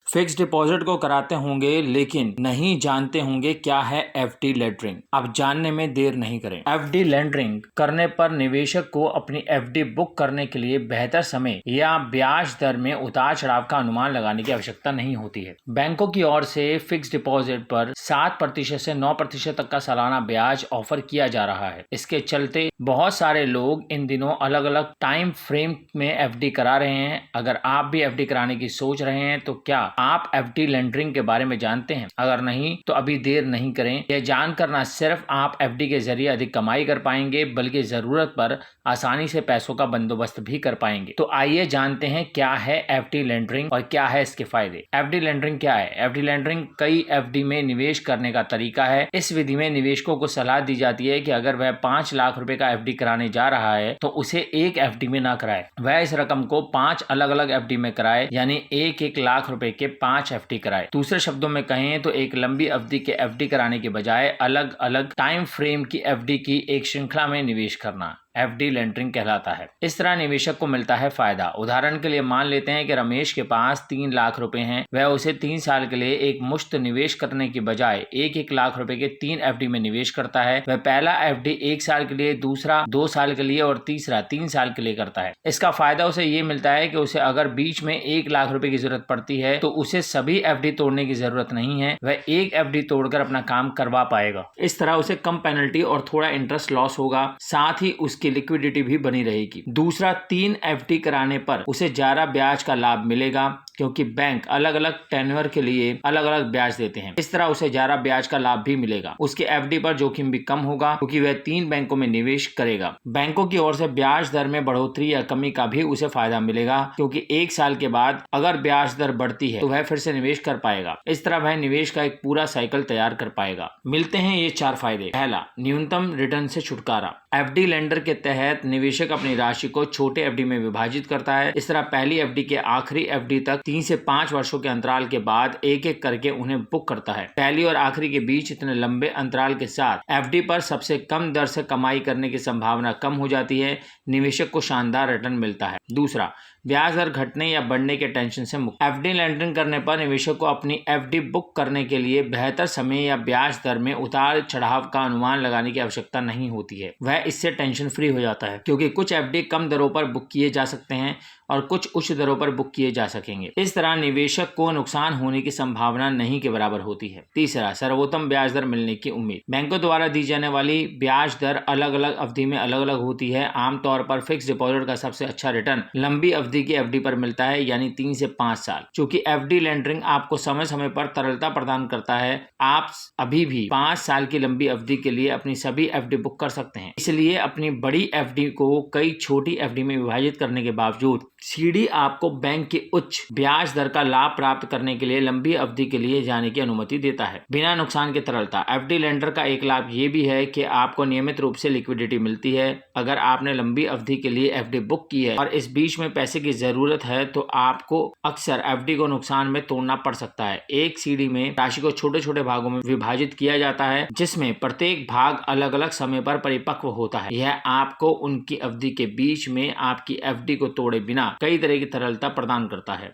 Fix deposit को कराते होंगे लेकिन नहीं जानते होंगे क्या है एफडी लेंडरिंग। अब जानने में देर नहीं करें। एफडी लेंडरिंग करने पर निवेशक को अपनी एफडी बुक करने के लिए बेहतर समय या ब्याज दर में उतार चढ़ाव का अनुमान लगाने की आवश्यकता नहीं होती है। बैंकों की ओर से फिक्स डिपॉजिट पर 7% से 9% तक का सालाना ब्याज ऑफर किया जा रहा है। इसके चलते बहुत सारे लोग इन दिनों अलग अलग टाइम फ्रेम में एफडी करा रहे हैं। अगर आप भी एफडी कराने की सोच रहे हैं तो क्या आप एफडी लेंडरिंग के बारे में जानते हैं? अगर नहीं तो अभी देर नहीं करें। यह जानकर न सिर्फ आप एफडी के जरिए अधिक कमाई कर पाएंगे बल्कि जरूरत पर आसानी से पैसों का बंदोबस्त भी कर पाएंगे। तो आइए जानते हैं क्या है एफडी लेंडरिंग और क्या है इसके फायदे। एफडी लेंडरिंग क्या है? एफडी लेंडरिंग कई एफडी में निवेश करने का तरीका है। इस विधि में निवेशकों को सलाह दी जाती है कि अगर वह 5 लाख रुपए का एफडी कराने जा रहा है तो उसे एक एफडी में ना कराए, वह इस रकम को 5 अलग अलग एफडी में कराए, यानी 1 लाख रुपए के 5 एफडी कराए। दूसरे शब्दों में कहें तो एक लंबी अवधि के एफडी कराने के बजाय अलग अलग टाइम फ्रेम की एफडी की एक श्रृंखला में निवेश करना एफडी लेंडरिंग कहलाता है। इस तरह निवेशक को मिलता है फायदा। उदाहरण के लिए मान लेते हैं कि रमेश के पास 3 लाख रुपए हैं। वह उसे 3 साल के लिए एक मुश्त निवेश करने की बजाय 1 लाख रुपए के 3 एफडी में निवेश करता है। वह पहला एफडी 1 साल के लिए, दूसरा 2 साल के लिए और तीसरा 3 साल के लिए करता है। इसका फायदा उसे ये मिलता है कि उसे अगर बीच में 1 लाख रुपए की जरूरत पड़ती है तो उसे सभी एफडी तोड़ने की जरूरत नहीं है। वह एक एफडी तोड़कर अपना काम करवा पाएगा। इस तरह उसे कम पेनल्टी और थोड़ा इंटरेस्ट लॉस होगा, साथ ही उसकी लिक्विडिटी भी बनी रहेगी। दूसरा, 3 एफडी कराने पर उसे ज्यादा ब्याज का लाभ मिलेगा क्योंकि बैंक अलग अलग टेन्योर के लिए अलग अलग ब्याज देते हैं। इस तरह उसे ज्यादा ब्याज का लाभ भी मिलेगा। उसके एफडी पर जोखिम भी कम होगा क्योंकि वह 3 बैंकों में निवेश करेगा। बैंकों की ओर से ब्याज दर में बढ़ोतरी या कमी का भी उसे फायदा मिलेगा क्योंकि 1 साल के बाद अगर ब्याज दर बढ़ती है तो वह फिर से निवेश कर पाएगा। इस तरह वह निवेश का एक पूरा साइकिल तैयार कर पाएगा। मिलते हैं ये 4 फायदे। पहला, न्यूनतम रिटर्न से छुटकारा। एफडी लेंडर के तहत निवेशक अपनी राशि को छोटे एफडी में विभाजित करता है। इस तरह पहली एफडी के आखिरी एफडी तक 3 से 5 वर्षों के अंतराल के बाद एक एक करके उन्हें बुक करता है। पहली और आखिरी के बीच इतने लंबे अंतराल के साथ एफडी पर सबसे कम दर से कमाई करने की संभावना कम हो जाती है। निवेशक को शानदार रिटर्न मिलता है। दूसरा, ब्याज दर घटने या बढ़ने के टेंशन से मुक्त। एफडी लेंडरिंग करने पर निवेशक को अपनी एफडी बुक करने के लिए बेहतर समय या ब्याज दर में उतार चढ़ाव का अनुमान लगाने की आवश्यकता नहीं होती है। वह इससे टेंशन फ्री हो जाता है क्योंकि कुछ एफडी कम दरों पर बुक किए जा सकते हैं और कुछ उच्च दरों पर बुक किए जा सकेंगे। इस तरह निवेशक को नुकसान होने की संभावना नहीं के बराबर होती है। तीसरा, सर्वोत्तम ब्याज दर मिलने की उम्मीद। बैंकों द्वारा दी जाने वाली ब्याज दर अलग अलग अवधि में अलग अलग होती है। आमतौर पर फिक्स डिपॉजिट का सबसे अच्छा रिटर्न लंबी अवधि की एफडी पर मिलता है, यानी 3 से 5 साल। चूंकि एफडी लेंडरिंग आपको समय समय पर तरलता प्रदान करता है, आप अभी भी 5 साल की लंबी अवधि के लिए अपनी सभी एफडी बुक कर सकते हैं। इसलिए अपनी बड़ी एफडी को कई छोटी एफडी में विभाजित करने के बावजूद सीडी आपको बैंक की उच्च ब्याज दर का लाभ प्राप्त करने के लिए लंबी अवधि के लिए जाने की अनुमति देता है बिना नुकसान के तरलता। एफडी लेंडर का एक लाभ ये भी है कि आपको नियमित रूप से लिक्विडिटी मिलती है। अगर आपने लंबी अवधि के लिए एफडी बुक की है और इस बीच में पैसे की जरूरत है तो आपको अक्सर एफडी को नुकसान में तोड़ना पड़ सकता है। एक सीडी में राशि को छोटे छोटे भागों में विभाजित किया जाता है जिसमें प्रत्येक भाग अलग अलग समय पर परिपक्व होता है। यह आपको उनकी अवधि के बीच में आपकी एफडी को तोड़े बिना कई तरह की तरलता प्रदान करता है।